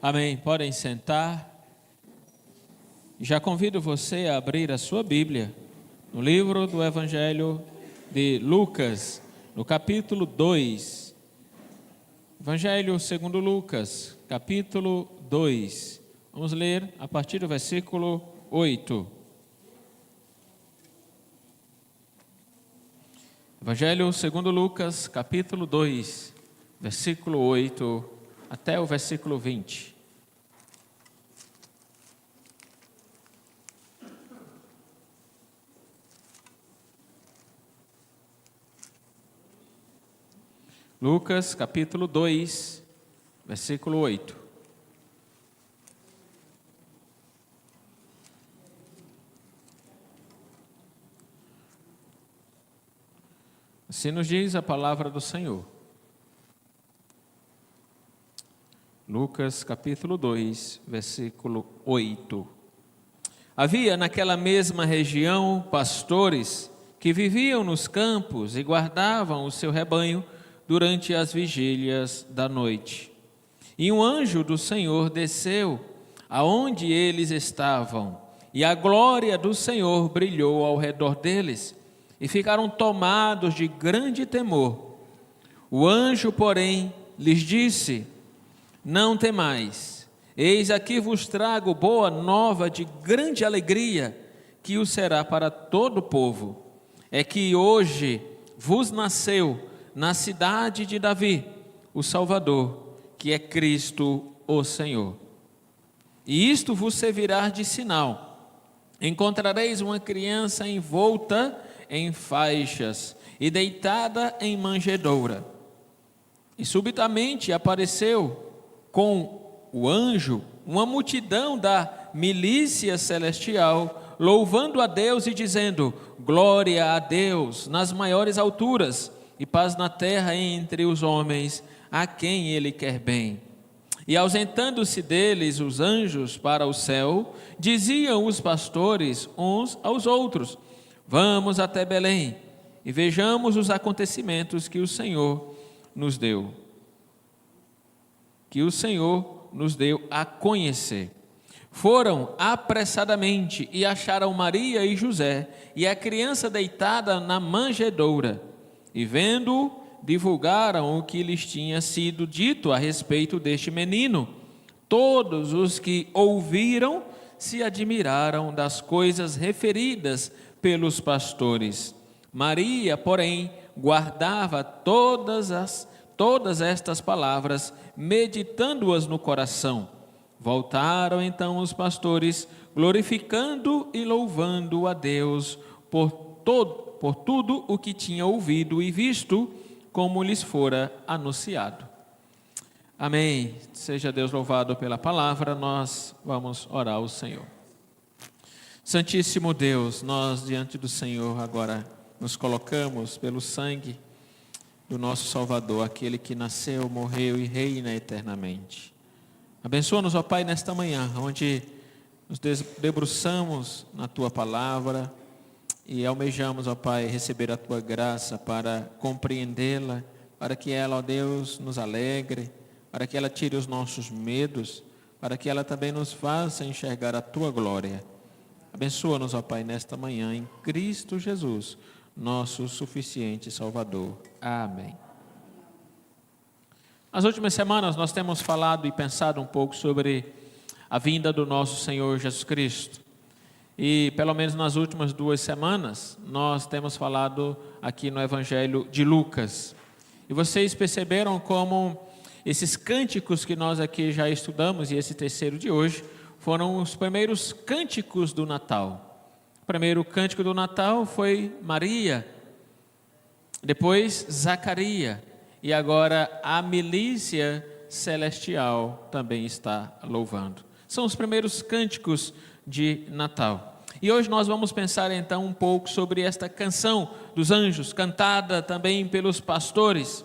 Amém. Podem sentar. Já convido você a abrir a sua Bíblia no livro do Evangelho de Lucas, no capítulo 2. Evangelho segundo Lucas, capítulo 2. Vamos ler a partir do versículo 8. Evangelho segundo Lucas, capítulo 2, versículo 8 até o versículo 20. Lucas, capítulo 2, versículo 8. Assim nos diz a palavra do Senhor. Lucas, capítulo 2, versículo 8. Havia naquela mesma região pastores que viviam nos campos e guardavam o seu rebanho durante as vigílias da noite. E um anjo do Senhor desceu aonde eles estavam, e a glória do Senhor brilhou ao redor deles, e ficaram tomados de grande temor. O anjo, porém, lhes disse: não temais, eis aqui vos trago boa nova de grande alegria, que o será para todo o povo. É que hoje vos nasceu na cidade de Davi o Salvador, que é Cristo o Senhor. E isto vos servirá de sinal: encontrareis uma criança envolta em faixas e deitada em manjedoura. E subitamente apareceu com o anjo uma multidão da milícia celestial, louvando a Deus e dizendo: glória a Deus nas maiores alturas, e paz na terra entre os homens, a quem Ele quer bem. E ausentando-se deles os anjos para o céu, diziam os pastores uns aos outros: vamos até Belém e vejamos os acontecimentos que o Senhor nos deu. Que o Senhor nos deu a conhecer. Foram apressadamente e acharam Maria e José e a criança deitada na manjedoura. E vendo-o, divulgaram o que lhes tinha sido dito a respeito deste menino. Todos os que ouviram se admiraram das coisas referidas pelos pastores. Maria, porém, guardava todas estas palavras, meditando-as no coração. Voltaram então os pastores, glorificando e louvando a Deus por tudo o que tinham ouvido e visto, como lhes fora anunciado. Amém. Seja Deus louvado pela palavra. Nós vamos orar ao Senhor. Santíssimo Deus, nós diante do Senhor agora nos colocamos pelo sangue do nosso Salvador, aquele que nasceu, morreu e reina eternamente. Abençoa-nos, ó Pai, nesta manhã, onde nos debruçamos na Tua palavra e almejamos, ó Pai, receber a Tua graça para compreendê-la, para que ela, ó Deus, nos alegre, para que ela tire os nossos medos, para que ela também nos faça enxergar a Tua glória. Abençoa-nos, ó Pai, nesta manhã, em Cristo Jesus, nosso suficiente Salvador. Amém. Nas últimas semanas nós temos falado e pensado um pouco sobre a vinda do nosso Senhor Jesus Cristo. E pelo menos nas últimas 2 semanas nós temos falado aqui no Evangelho de Lucas. E vocês perceberam como esses cânticos que nós aqui já estudamos, e esse terceiro de hoje, foram os primeiros cânticos do Natal. O primeiro cântico do Natal foi Maria, depois Zacarias, e agora a milícia celestial também está louvando. São os primeiros cânticos de Natal. E hoje nós vamos pensar então um pouco sobre esta canção dos anjos, cantada também pelos pastores,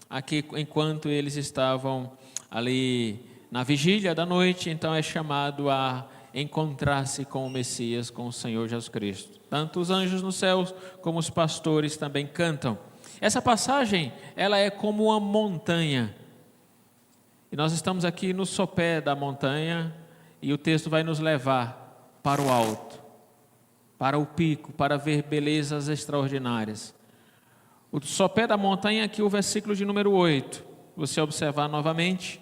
aqui enquanto eles estavam ali na vigília da noite. Então é chamado a encontrar-se com o Messias, com o Senhor Jesus Cristo. Tanto os anjos nos céus como os pastores também cantam. Essa passagem, ela é como uma montanha. E nós estamos aqui no sopé da montanha e o texto vai nos levar para o alto, para o pico, para ver belezas extraordinárias. O sopé da montanha, aqui o versículo de número 8, você observar novamente,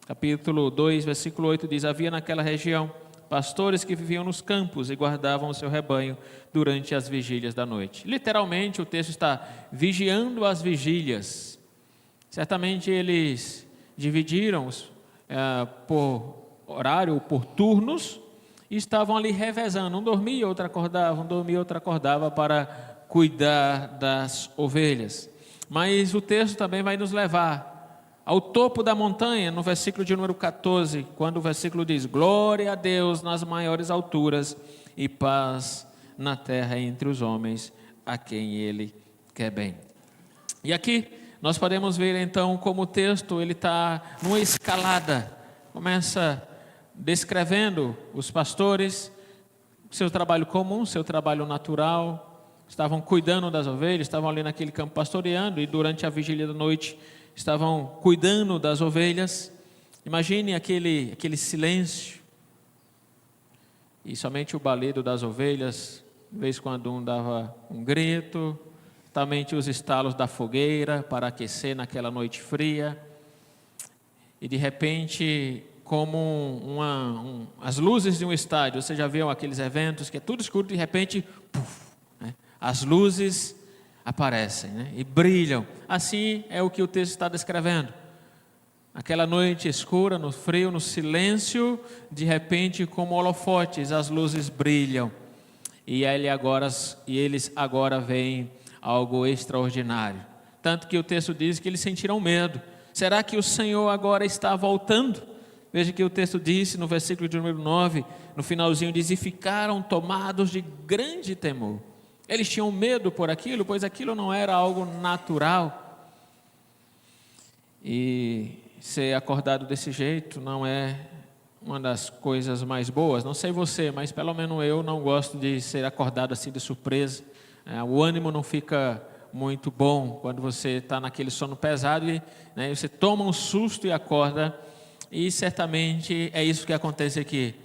capítulo 2, versículo 8 diz: havia naquela região pastores que viviam nos campos e guardavam o seu rebanho durante as vigílias da noite. Literalmente o texto está vigiando as vigílias. Certamente eles dividiram por horário, por turnos, e estavam ali revezando. Um dormia, outro acordava, um dormia, outro acordava para cuidar das ovelhas. Mas o texto também vai nos levar ao topo da montanha, no versículo de número 14, quando o versículo diz: glória a Deus nas maiores alturas e paz na terra entre os homens a quem Ele quer bem. E aqui nós podemos ver então como o texto ele está numa escalada, começa descrevendo os pastores, seu trabalho comum, seu trabalho natural, estavam cuidando das ovelhas, estavam ali naquele campo pastoreando e durante a vigília da noite estavam cuidando das ovelhas. Imagine aquele silêncio e somente o balido das ovelhas, de vez em quando um dava um grito, somente os estalos da fogueira para aquecer naquela noite fria. E de repente, como as luzes de um estádio, você já viu aqueles eventos que é tudo escuro, de repente, puf, né? As luzes aparecem, né? E brilham. Assim é o que o texto está descrevendo. Aquela noite escura, no frio, no silêncio, de repente, como holofotes, as luzes brilham. E eles agora veem algo extraordinário. Tanto que o texto diz que eles sentiram medo. Será que o Senhor agora está voltando? Veja que o texto diz no versículo de número 9, no finalzinho diz: e ficaram tomados de grande temor. Eles tinham medo por aquilo, pois aquilo não era algo natural. E ser acordado desse jeito não é uma das coisas mais boas. Não sei você, mas pelo menos eu não gosto de ser acordado assim de surpresa. O ânimo não fica muito bom quando você está naquele sono pesado e você toma um susto e acorda. E certamente é isso que acontece aqui.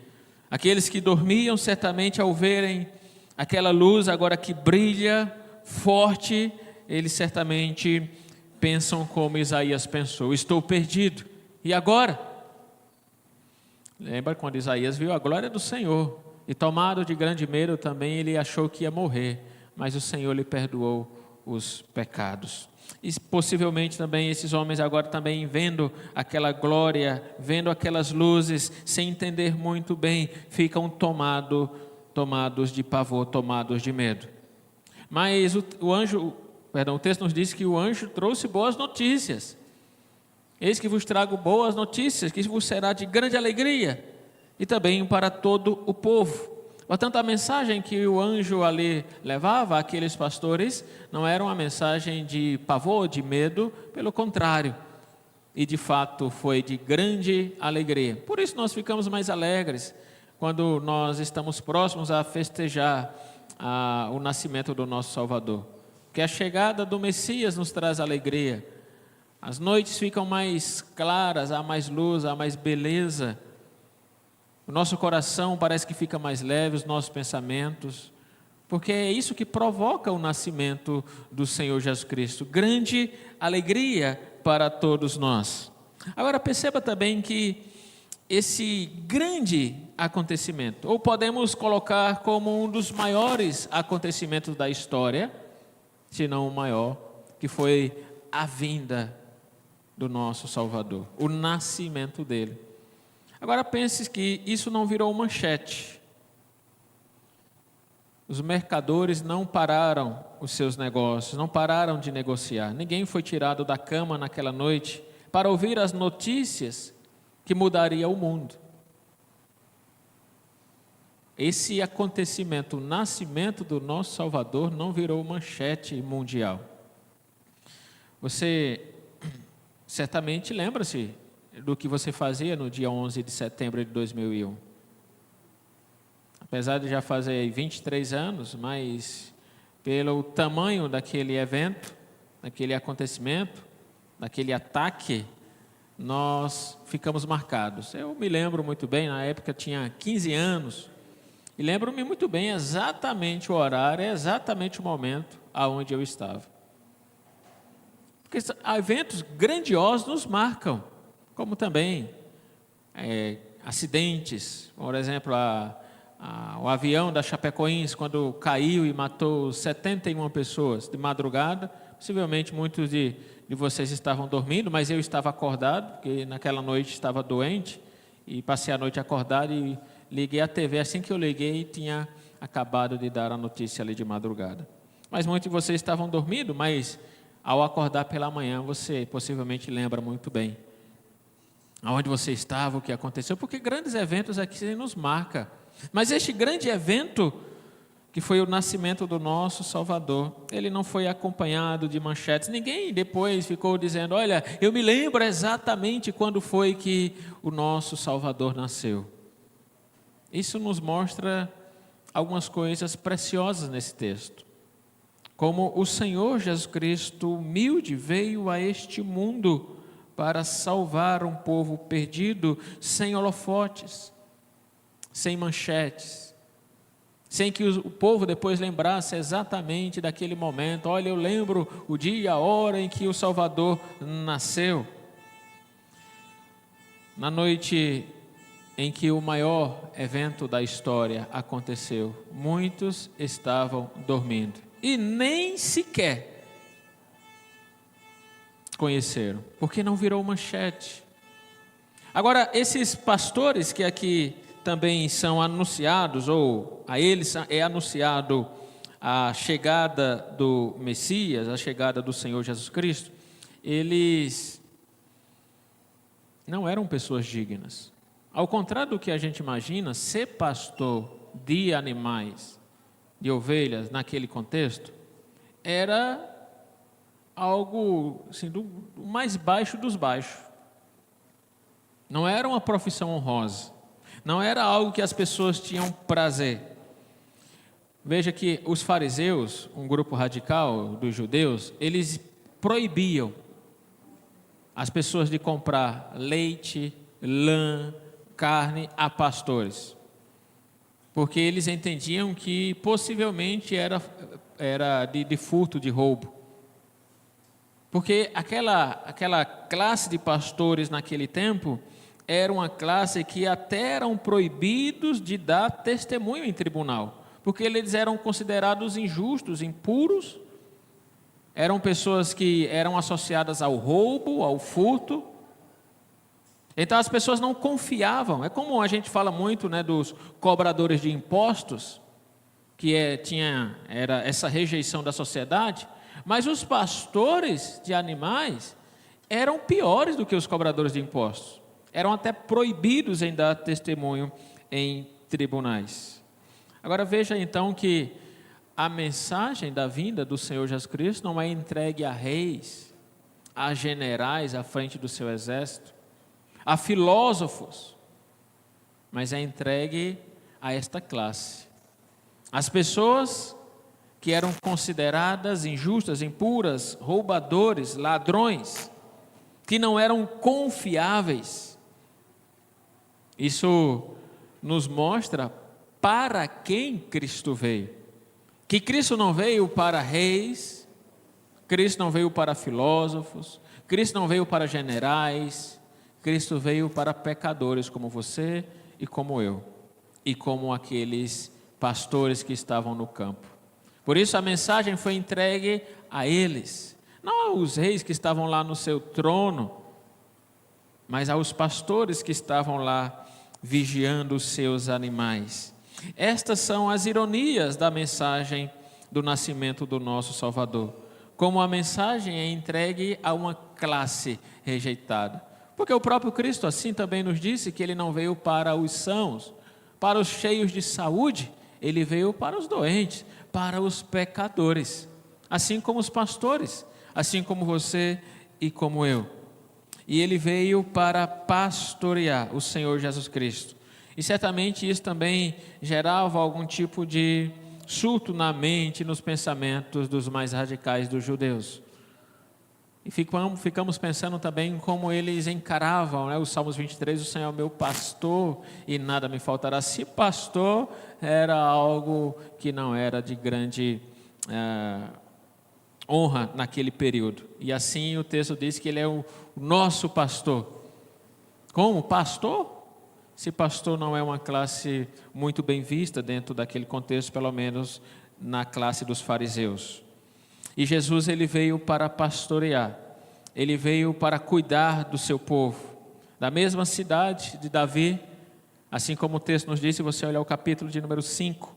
Aqueles que dormiam, certamente ao verem aquela luz agora que brilha forte, eles certamente pensam como Isaías pensou: estou perdido. E agora? Lembra quando Isaías viu a glória do Senhor e tomado de grande medo também ele achou que ia morrer, mas o Senhor lhe perdoou os pecados. E possivelmente também esses homens agora também vendo aquela glória, vendo aquelas luzes, sem entender muito bem, ficam tomados de pavor, tomados de medo. Mas o texto nos diz que o anjo trouxe boas notícias. Eis que vos trago boas notícias, que vos será de grande alegria, e também para todo o povo. Portanto, a mensagem que o anjo ali levava àqueles pastores não era uma mensagem de pavor, de medo, pelo contrário. E de fato foi de grande alegria. Por isso nós ficamos mais alegres quando nós estamos próximos a festejar o nascimento do nosso Salvador. Porque a chegada do Messias nos traz alegria. As noites ficam mais claras, há mais luz, há mais beleza. O nosso coração parece que fica mais leve, os nossos pensamentos, porque é isso que provoca o nascimento do Senhor Jesus Cristo. Grande alegria para todos nós. Agora perceba também que esse grande acontecimento, ou podemos colocar como um dos maiores acontecimentos da história, se não o maior, que foi a vinda do nosso Salvador, o nascimento dele. Agora pense que isso não virou manchete. Os mercadores não pararam os seus negócios, não pararam de negociar. Ninguém foi tirado da cama naquela noite para ouvir as notícias que mudaria o mundo. Esse acontecimento, o nascimento do nosso Salvador, não virou manchete mundial. Você certamente lembra-se do que você fazia no dia 11 de setembro de 2001. Apesar de já fazer 23 anos, mas pelo tamanho daquele evento, daquele acontecimento, daquele ataque, nós ficamos marcados. Eu me lembro muito bem, na época tinha 15 anos, e lembro-me muito bem exatamente o horário, exatamente o momento aonde eu estava. Porque eventos grandiosos nos marcam, como também acidentes. Por exemplo, o avião da Chapecoense, quando caiu e matou 71 pessoas de madrugada. Possivelmente muitos de vocês estavam dormindo, mas eu estava acordado, porque naquela noite estava doente, e passei a noite acordado e liguei a TV. Assim que eu liguei, tinha acabado de dar a notícia ali de madrugada. Mas muitos de vocês estavam dormindo, mas ao acordar pela manhã, você possivelmente lembra muito bem aonde você estava, o que aconteceu, porque grandes eventos aqui nos marcam. Mas este grande evento, que foi o nascimento do nosso Salvador, ele não foi acompanhado de manchetes. Ninguém depois ficou dizendo: olha, eu me lembro exatamente quando foi que o nosso Salvador nasceu. Isso nos mostra algumas coisas preciosas nesse texto. Como o Senhor Jesus Cristo, humilde, veio a este mundo para salvar um povo perdido, sem holofotes, sem manchetes, sem que o povo depois lembrasse exatamente daquele momento. Olha, eu lembro o dia, a hora em que o Salvador nasceu. Na noite em que o maior evento da história aconteceu, muitos estavam dormindo e nem sequer conheceram, porque não virou manchete. Agora, esses pastores que aqui também são anunciados, ou a eles é anunciado a chegada do Messias, a chegada do Senhor Jesus Cristo, eles não eram pessoas dignas. Ao contrário do que a gente imagina, ser pastor de animais, de ovelhas, naquele contexto, era algo assim, do mais baixo dos baixos. Não era uma profissão honrosa. Não era algo que as pessoas tinham prazer. Veja que os fariseus, um grupo radical dos judeus, eles proibiam as pessoas de comprar leite, lã, carne a pastores. Porque eles entendiam que possivelmente era de furto, de roubo. Porque aquela classe de pastores naquele tempo era uma classe que até eram proibidos de dar testemunho em tribunal, porque eles eram considerados injustos, impuros, eram pessoas que eram associadas ao roubo, ao furto. Então as pessoas não confiavam. É como a gente fala muito, né, dos cobradores de impostos, que era essa rejeição da sociedade, mas os pastores de animais eram piores do que os cobradores de impostos. Eram até proibidos em dar testemunho em tribunais. Agora veja então que a mensagem da vinda do Senhor Jesus Cristo não é entregue a reis, a generais à frente do seu exército, a filósofos, mas é entregue a esta classe. As pessoas que eram consideradas injustas, impuras, roubadores, ladrões, que não eram confiáveis. Isso nos mostra para quem Cristo veio. Que Cristo não veio para reis, Cristo não veio para filósofos, Cristo não veio para generais, Cristo veio para pecadores como você e como eu, e como aqueles pastores que estavam no campo. Por isso a mensagem foi entregue a eles, não aos reis que estavam lá no seu trono, mas aos pastores que estavam lá vigiando os seus animais. Estas são as ironias da mensagem do nascimento do nosso Salvador. Como a mensagem é entregue a uma classe rejeitada. Porque o próprio Cristo assim também nos disse que Ele não veio para os sãos, para os cheios de saúde, Ele veio para os doentes, para os pecadores. Assim como os pastores, assim como você e como eu. E Ele veio para pastorear o Senhor Jesus Cristo. E certamente isso também gerava algum tipo de surto na mente, nos pensamentos dos mais radicais dos judeus. E ficamos pensando também como eles encaravam, né? Os Salmos 23, o Senhor é o meu pastor e nada me faltará. Se pastor era algo que não era de grande honra naquele período. E assim o texto diz que ele é o nosso pastor. Como? Pastor? Se pastor não é uma classe muito bem vista dentro daquele contexto, pelo menos na classe dos fariseus. E Jesus, ele veio para pastorear, ele veio para cuidar do seu povo, da mesma cidade de Davi, assim como o texto nos diz, se você olhar o capítulo de número 5,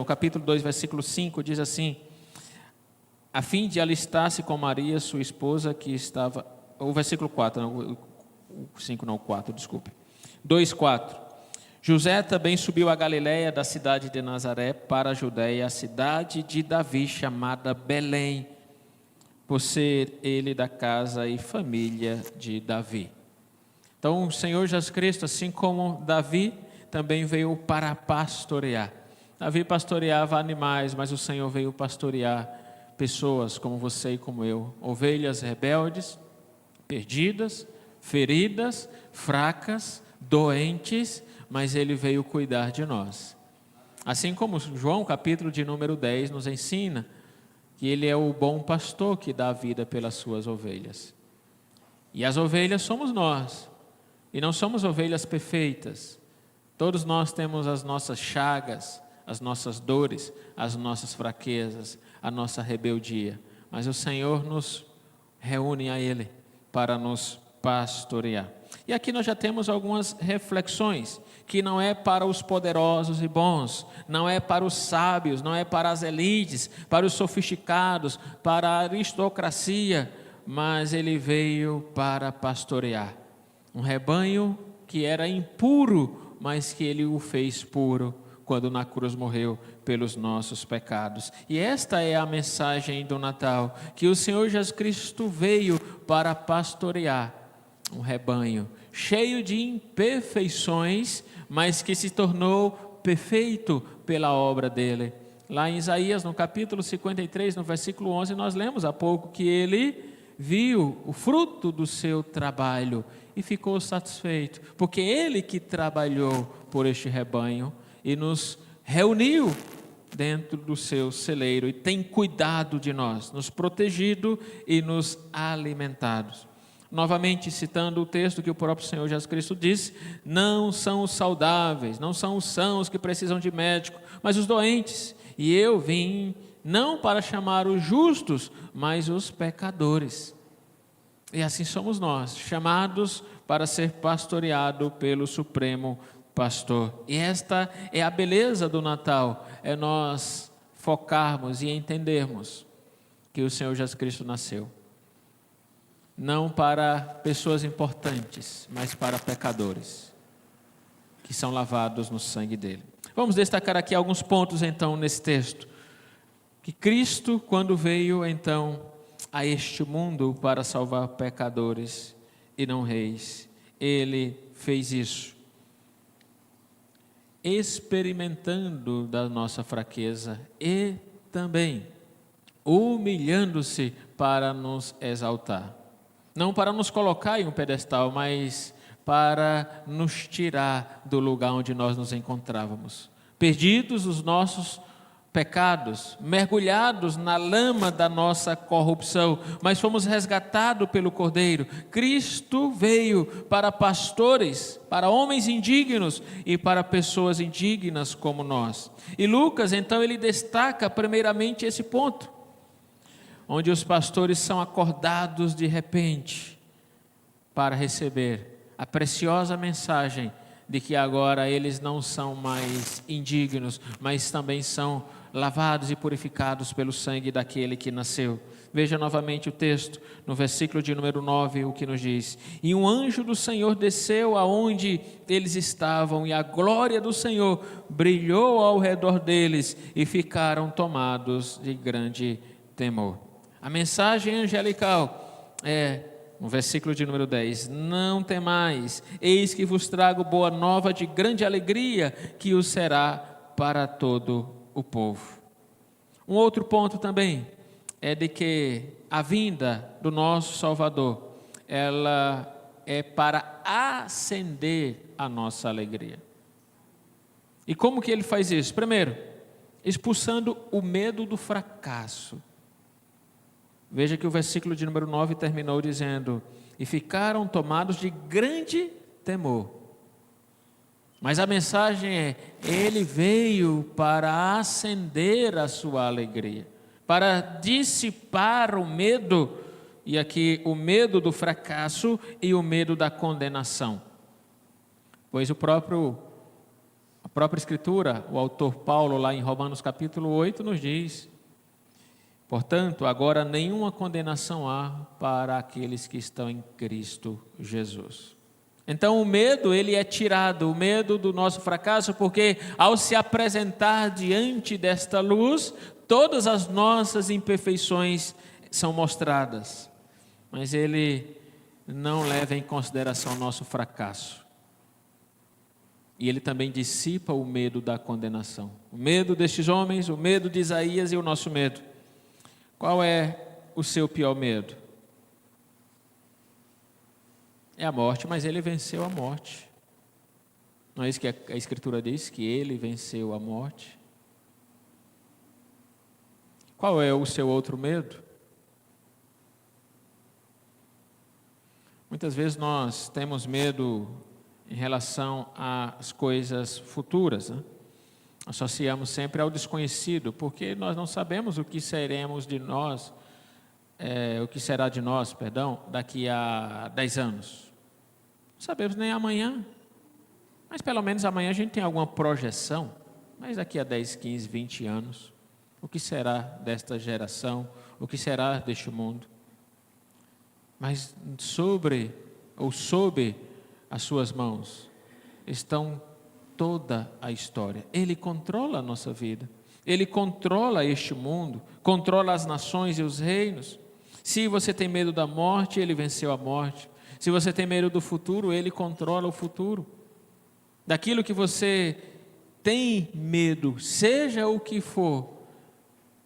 o capítulo 2, versículo 5, diz assim: a fim de alistar-se com Maria, sua esposa, que estava, o versículo 4, não, o 5 não, o 4, desculpe, 2:4. José também subiu a Galiléia da cidade de Nazaré para a Judéia, a cidade de Davi, chamada Belém, por ser ele da casa e família de Davi. Então, o Senhor Jesus Cristo, assim como Davi, também veio para pastorear. Davi pastoreava animais, mas o Senhor veio pastorear pessoas como você e como eu, ovelhas rebeldes, perdidas, feridas, fracas, doentes, mas ele veio cuidar de nós. Assim como João, capítulo de número 10, nos ensina que ele é o bom pastor que dá a vida pelas suas ovelhas. E as ovelhas somos nós, e não somos ovelhas perfeitas. Todos nós temos as nossas chagas, as nossas dores, as nossas fraquezas, a nossa rebeldia, mas o Senhor nos reúne a Ele para nos pastorear. E aqui nós já temos algumas reflexões, que não é para os poderosos e bons, não é para os sábios, não é para as elites, para os sofisticados, para a aristocracia, mas ele veio para pastorear. Um rebanho que era impuro, mas que ele o fez puro, quando na cruz morreu pelos nossos pecados. E esta é a mensagem do Natal, que o Senhor Jesus Cristo veio para pastorear um rebanho cheio de imperfeições, mas que se tornou perfeito pela obra dele. Lá em Isaías, no capítulo 53, no versículo 11, nós lemos há pouco que ele viu o fruto do seu trabalho e ficou satisfeito, porque ele que trabalhou por este rebanho e nos reuniu dentro do seu celeiro e tem cuidado de nós, nos protegido e nos alimentado. Novamente citando o texto que o próprio Senhor Jesus Cristo disse: não são os saudáveis, não são os sãos que precisam de médico, mas os doentes. E eu vim não para chamar os justos, mas os pecadores. E assim somos nós, chamados para ser pastoreado pelo Supremo Pastor. E esta é a beleza do Natal, é nós focarmos e entendermos que o Senhor Jesus Cristo nasceu não para pessoas importantes, mas para pecadores, que são lavados no sangue dele. Vamos destacar aqui alguns pontos então nesse texto. Que Cristo, quando veio então a este mundo para salvar pecadores e não reis, ele fez isso experimentando da nossa fraqueza e também humilhando-se para nos exaltar. Não para nos colocar em um pedestal, mas para nos tirar do lugar onde nós nos encontrávamos. Perdidos os nossos pecados, mergulhados na lama da nossa corrupção, mas fomos resgatados pelo Cordeiro. Cristo veio para pastores, para homens indignos e para pessoas indignas como nós. E Lucas, então, ele destaca primeiramente esse ponto, onde os pastores são acordados de repente para receber a preciosa mensagem de que agora eles não são mais indignos, mas também são lavados e purificados pelo sangue daquele que nasceu. Veja novamente o texto, no versículo de número 9, o que nos diz: e um anjo do Senhor desceu aonde eles estavam, e a glória do Senhor brilhou ao redor deles, e ficaram tomados de grande temor. A mensagem angelical é, no versículo de número 10, não temais, eis que vos trago boa nova de grande alegria, que o será para todo o povo. Um outro ponto também é de que a vinda do nosso Salvador, ela é para acender a nossa alegria. E como que ele faz isso? Primeiro, expulsando o medo do fracasso. Veja que o versículo de número 9 terminou dizendo: e ficaram tomados de grande temor. Mas a mensagem é: ele veio para acender a sua alegria, para dissipar o medo, e aqui o medo do fracasso e o medo da condenação. Pois a própria Escritura, o autor Paulo, lá em Romanos capítulo 8, nos diz: portanto, agora nenhuma condenação há para aqueles que estão em Cristo Jesus. Então o medo, ele é tirado, o medo do nosso fracasso, porque ao se apresentar diante desta luz, todas as nossas imperfeições são mostradas. Mas ele não leva em consideração o nosso fracasso. E ele também dissipa o medo da condenação. O medo destes homens, o medo de Isaías e o nosso medo. Qual é o seu pior medo? É a morte, mas ele venceu a morte. Não é isso que a Escritura diz? Que ele venceu a morte. Qual é o seu outro medo? Muitas vezes nós temos medo em relação às coisas futuras, né? Associamos sempre ao desconhecido, porque nós não sabemos o que seremos de nós, o que será de nós, daqui a 10 anos. Não sabemos nem amanhã, mas pelo menos amanhã a gente tem alguma projeção, mas daqui a 10, 15, 20 anos, o que será desta geração, o que será deste mundo? Mas sob as suas mãos estão toda a história. Ele controla a nossa vida, ele controla este mundo, controla as nações e os reinos. Se você tem medo da morte, ele venceu a morte. Se você tem medo do futuro, ele controla o futuro. Daquilo que você tem medo, seja o que for,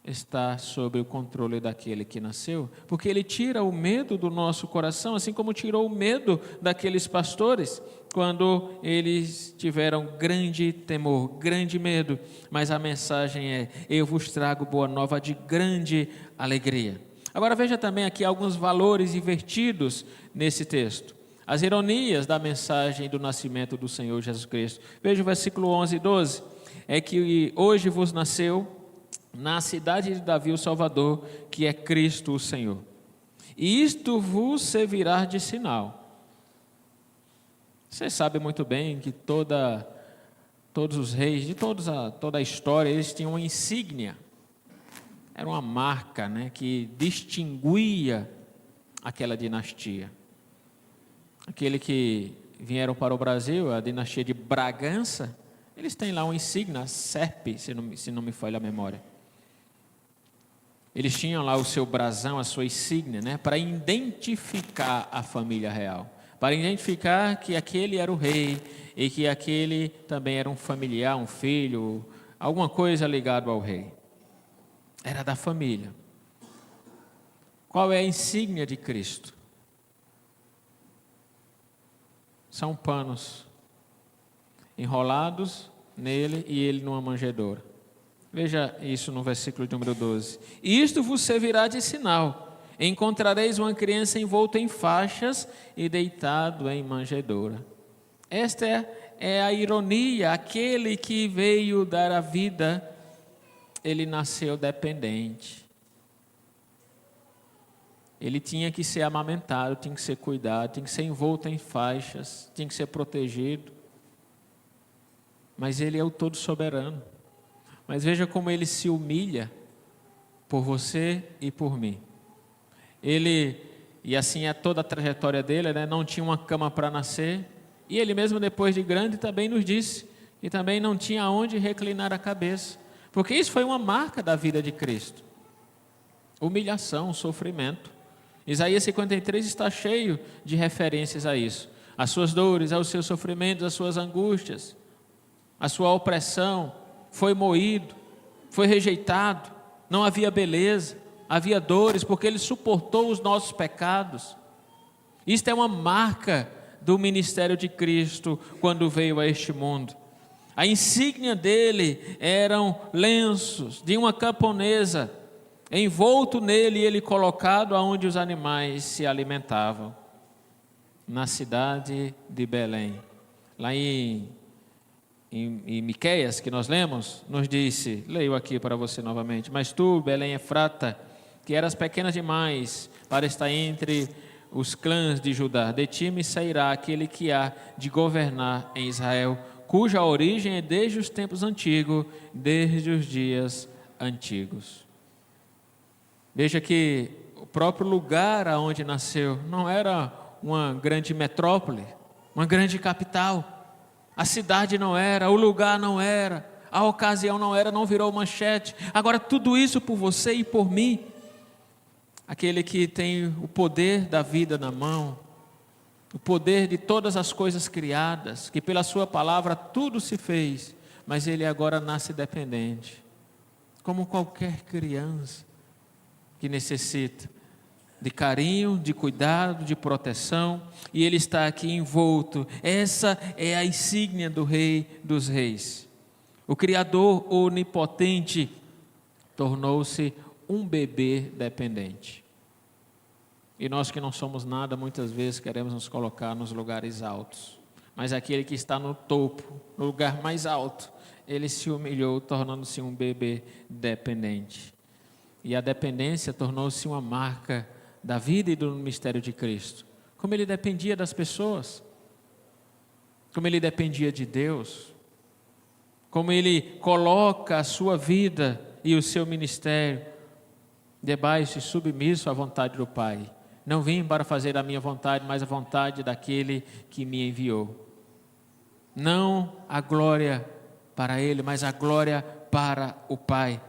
está sob o controle daquele que nasceu, porque ele tira o medo do nosso coração, assim como tirou o medo daqueles pastores, quando eles tiveram grande temor, grande medo, mas a mensagem é: eu vos trago boa nova de grande alegria. Agora veja também aqui alguns valores invertidos nesse texto, as ironias da mensagem do nascimento do Senhor Jesus Cristo. Veja o versículo 11 e 12, é que hoje vos nasceu na cidade de Davi o Salvador, que é Cristo o Senhor. E isto vos servirá de sinal. Você sabe muito bem que todos os reis, de toda a história, eles tinham uma insígnia. Era uma marca, né, que distinguia aquela dinastia. Aquele que vieram para o Brasil, a dinastia de Bragança, eles têm lá uma insígnia, serpe, se não me falha a memória. Eles tinham lá o seu brasão, a sua insígnia, né, para identificar a família real, para identificar que aquele era o rei e que aquele também era um familiar, um filho, alguma coisa ligada ao rei. Era da família. Qual é a insígnia de Cristo? São panos enrolados nele e ele numa manjedoura. Veja isso no versículo de número 12. Isto vos servirá de sinal: encontrareis uma criança envolta em faixas e deitado em manjedoura. Esta é a ironia. Aquele que veio dar a vida, ele nasceu dependente. Ele tinha que ser amamentado, tinha que ser cuidado, tinha que ser envolto em faixas, tinha que ser protegido. Mas ele é o todo soberano. Mas veja como ele se humilha por você e por mim. E assim é toda a trajetória dele, né? Não tinha uma cama para nascer. E ele mesmo, depois de grande, também nos disse que também não tinha onde reclinar a cabeça. Porque isso foi uma marca da vida de Cristo. Humilhação, sofrimento. Isaías 53 está cheio de referências a isso. As suas dores, aos seus sofrimentos, as suas angústias, a sua opressão. Foi moído, foi rejeitado, não havia beleza, havia dores, porque Ele suportou os nossos pecados. Isto é uma marca do ministério de Cristo quando veio a este mundo. A insígnia dele eram lenços de uma camponesa, envolto nele e ele colocado aonde os animais se alimentavam, na cidade de Belém. Lá em Miqueias, que nós lemos, nos disse, leio aqui para você novamente: mas tu, Belém Efrata, que eras pequena demais para estar entre os clãs de Judá, de ti me sairá aquele que há de governar em Israel, cuja origem é desde os tempos antigos, desde os dias antigos. Veja que o próprio lugar aonde nasceu não era uma grande metrópole, uma grande capital. A cidade não era, o lugar não era, a ocasião não era, não virou manchete. Agora tudo isso por você e por mim. Aquele que tem o poder da vida na mão, o poder de todas as coisas criadas, que pela sua palavra tudo se fez, mas ele agora nasce dependente, como qualquer criança que necessita de carinho, de cuidado, de proteção, e ele está aqui envolto. Essa é a insígnia do Rei dos Reis. O Criador onipotente tornou-se um bebê dependente. E nós que não somos nada, muitas vezes queremos nos colocar nos lugares altos. Mas aquele que está no topo, no lugar mais alto, ele se humilhou, tornando-se um bebê dependente. E a dependência tornou-se uma marca da vida e do mistério de Cristo. Como ele dependia das pessoas, como ele dependia de Deus, como ele coloca a sua vida e o seu ministério debaixo e submisso à vontade do Pai. Não vim para fazer a minha vontade, mas a vontade daquele que me enviou. Não a glória para ele, mas a glória para o Pai.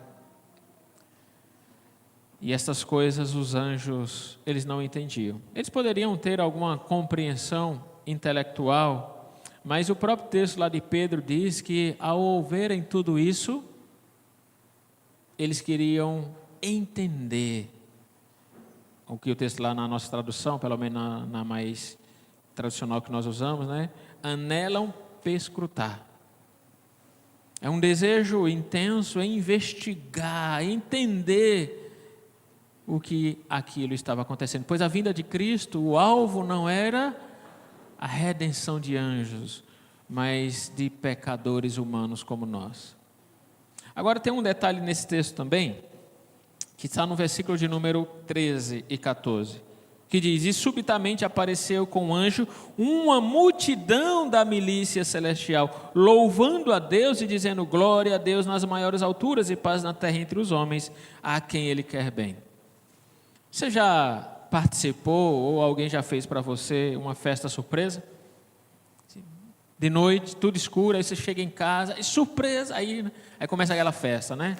E essas coisas os anjos, eles não entendiam. Eles poderiam ter alguma compreensão intelectual, mas o próprio texto lá de Pedro diz que ao ouvirem tudo isso, eles queriam entender. O que o texto lá na nossa tradução, pelo menos na mais tradicional que nós usamos, né? Anelam perscrutar. É um desejo intenso em investigar, entender o que aquilo estava acontecendo. Pois a vinda de Cristo, o alvo não era a redenção de anjos, mas de pecadores humanos como nós. Agora tem um detalhe nesse texto também, que está no versículo de número 13 e 14, que diz: e subitamente apareceu com o anjo uma multidão da milícia celestial, louvando a Deus e dizendo: glória a Deus nas maiores alturas e paz na terra entre os homens, a quem Ele quer bem. Você já participou ou alguém já fez para você uma festa surpresa? De noite, tudo escuro, aí você chega em casa e surpresa, aí começa aquela festa, né?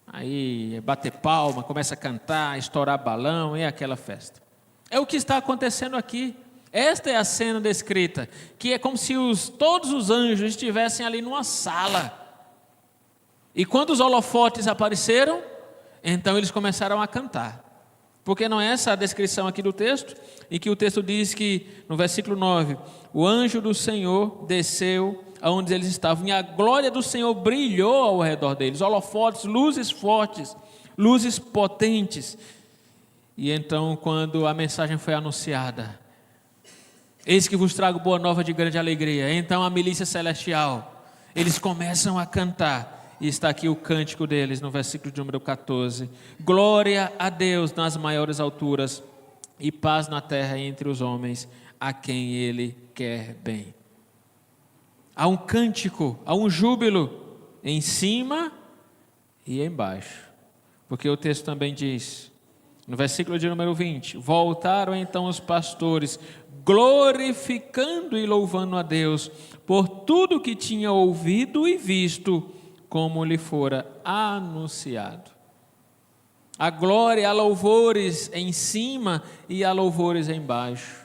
Aí bater palma, começa a cantar, estourar balão, e aquela festa. É o que está acontecendo aqui. Esta é a cena descrita, que é como se todos os anjos estivessem ali numa sala. E quando os holofotes apareceram, então eles começaram a cantar. Porque não é essa a descrição aqui do texto, em que o texto diz que, no versículo 9, o anjo do Senhor desceu aonde eles estavam, e a glória do Senhor brilhou ao redor deles, holofotes, luzes fortes, luzes potentes. E então, quando a mensagem foi anunciada: eis que vos trago boa nova de grande alegria, então a milícia celestial, eles começam a cantar. E está aqui o cântico deles no versículo de número 14. Glória a Deus nas maiores alturas e paz na terra entre os homens, a quem Ele quer bem. Há um cântico, há um júbilo em cima e embaixo. Porque o texto também diz, no versículo de número 20, voltaram então os pastores, glorificando e louvando a Deus por tudo que tinha ouvido e visto, como lhe fora anunciado. A glória, há louvores em cima e há louvores embaixo.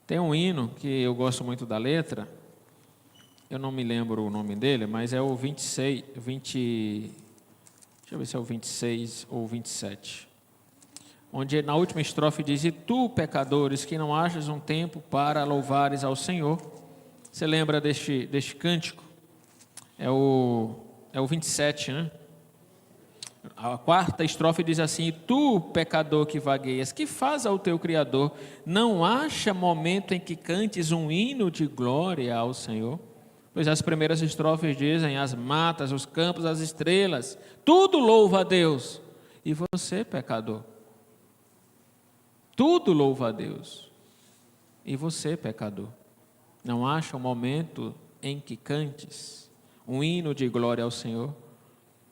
Tem um hino que eu gosto muito da letra, eu não me lembro o nome dele, mas é o 26, Deixa eu ver se é o 26 ou o 27. Onde na última estrofe diz: E tu, pecadores, que não achas um tempo para louvares ao Senhor. Você lembra deste cântico? É o 27, né? A quarta estrofe diz assim: E tu, pecador que vagueias, que faz ao teu Criador, não acha momento em que cantes um hino de glória ao Senhor? Pois as primeiras estrofes dizem: As matas, os campos, as estrelas, tudo louva a Deus. E você, pecador, tudo louva a Deus. E você, pecador, não acha um momento em que cantes um hino de glória ao Senhor?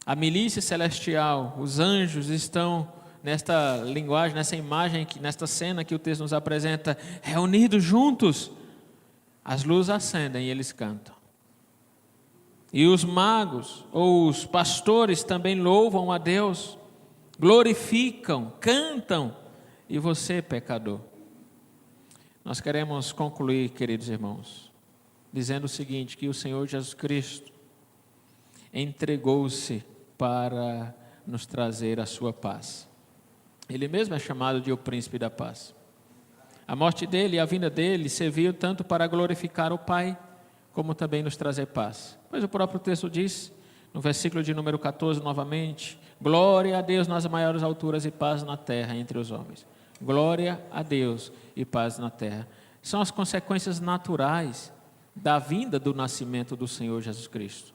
A milícia celestial, os anjos estão nesta linguagem, nessa imagem, nesta cena que o texto nos apresenta, reunidos juntos. As luzes acendem e eles cantam. E os magos, ou os pastores, também louvam a Deus, glorificam, cantam. E você, pecador? Nós queremos concluir, queridos irmãos, dizendo o seguinte: que o Senhor Jesus Cristo entregou-se para nos trazer a sua paz. Ele mesmo é chamado de o príncipe da paz. A morte dele e a vinda dele serviu tanto para glorificar o Pai, como também nos trazer paz. Pois o próprio texto diz, no versículo de número 14 novamente: Glória a Deus nas maiores alturas e paz na terra entre os homens. Glória a Deus e paz na terra. São as consequências naturais da vinda do nascimento do Senhor Jesus Cristo.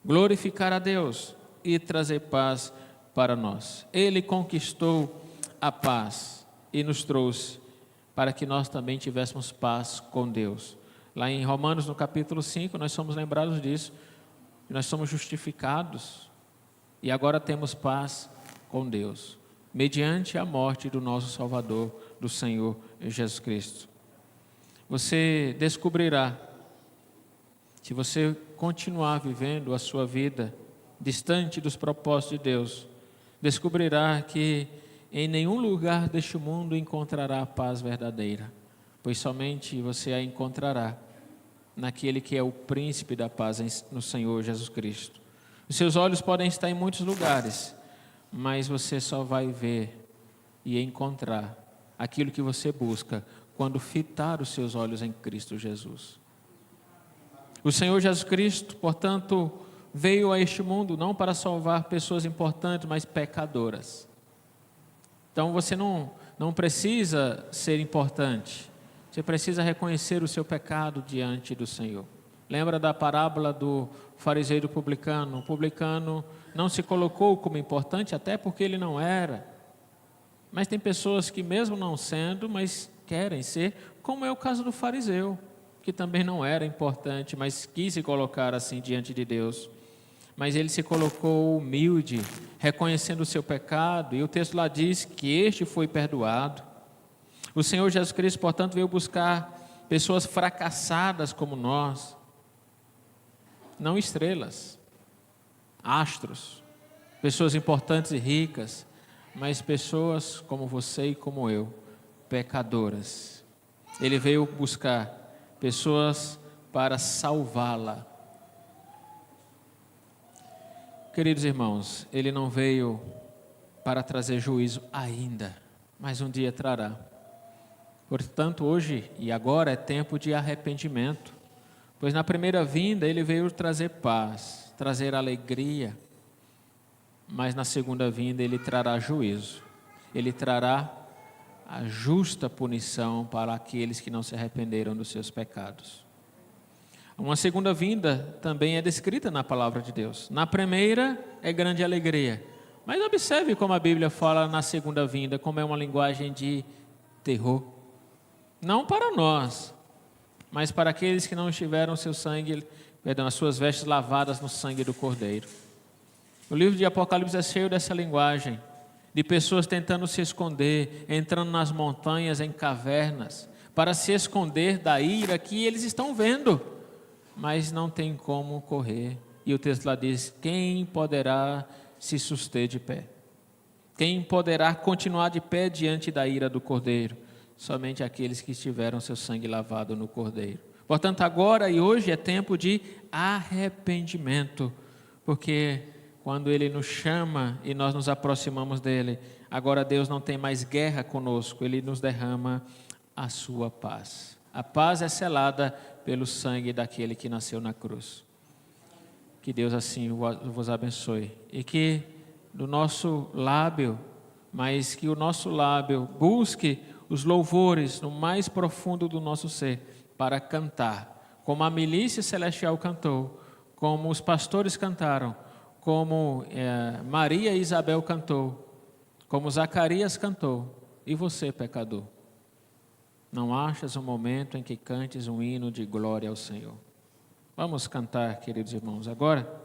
Glorificar a Deus e trazer paz para nós. Ele conquistou a paz e nos trouxe para que nós também tivéssemos paz com Deus. Lá em Romanos, no capítulo 5, nós somos lembrados disso. Nós somos justificados e agora temos paz com Deus, mediante a morte do nosso Salvador, do Senhor Jesus Cristo. Você descobrirá, se você continuar vivendo a sua vida distante dos propósitos de Deus, descobrirá que em nenhum lugar deste mundo encontrará a paz verdadeira, pois somente você a encontrará naquele que é o príncipe da paz, no Senhor Jesus Cristo. Os seus olhos podem estar em muitos lugares, mas você só vai ver e encontrar aquilo que você busca quando fitar os seus olhos em Cristo Jesus. O Senhor Jesus Cristo, portanto, veio a este mundo não para salvar pessoas importantes, mas pecadoras. Então você não precisa ser importante, você precisa reconhecer o seu pecado diante do Senhor. Lembra da parábola do fariseu e do publicano? O publicano não se colocou como importante, até porque ele não era. Mas tem pessoas que mesmo não sendo, mas querem ser, como é o caso do fariseu, que também não era importante, mas quis se colocar assim diante de Deus. Mas ele se colocou humilde, reconhecendo o seu pecado, e o texto lá diz que este foi perdoado. O Senhor Jesus Cristo, portanto, veio buscar pessoas fracassadas como nós, não estrelas, astros, pessoas importantes e ricas, mas pessoas como você e como eu, pecadoras. Ele veio buscar pessoas para salvá-la. Queridos irmãos, Ele não veio para trazer juízo ainda, mas um dia trará. Portanto, hoje e agora é tempo de arrependimento, pois na primeira vinda Ele veio trazer paz, trazer alegria, mas na segunda vinda Ele trará juízo. Ele trará a justa punição para aqueles que não se arrependeram dos seus pecados. Uma segunda vinda também é descrita na palavra de Deus. Na primeira é grande alegria, mas observe como a Bíblia fala na segunda vinda, como é uma linguagem de terror. Não para nós, mas para aqueles que não estiveram seu sangue, as suas vestes lavadas no sangue do Cordeiro. O livro de Apocalipse é cheio dessa linguagem, de pessoas tentando se esconder, entrando nas montanhas, em cavernas, para se esconder da ira que eles estão vendo, mas não tem como correr. E o texto lá diz: quem poderá se suster de pé? Quem poderá continuar de pé diante da ira do Cordeiro? Somente aqueles que tiveram seu sangue lavado no Cordeiro. Portanto, agora e hoje é tempo de arrependimento, porque quando Ele nos chama e nós nos aproximamos dEle, agora Deus não tem mais guerra conosco, Ele nos derrama a sua paz. A paz é selada pelo sangue daquele que nasceu na cruz. Que Deus assim vos abençoe e que do nosso lábio, mas que o nosso lábio busque os louvores no mais profundo do nosso ser para cantar, como a milícia celestial cantou, como os pastores cantaram, como Maria e Isabel cantou, como Zacarias cantou, e você, pecador, não achas um momento em que cantes um hino de glória ao Senhor? Vamos cantar, queridos irmãos, agora.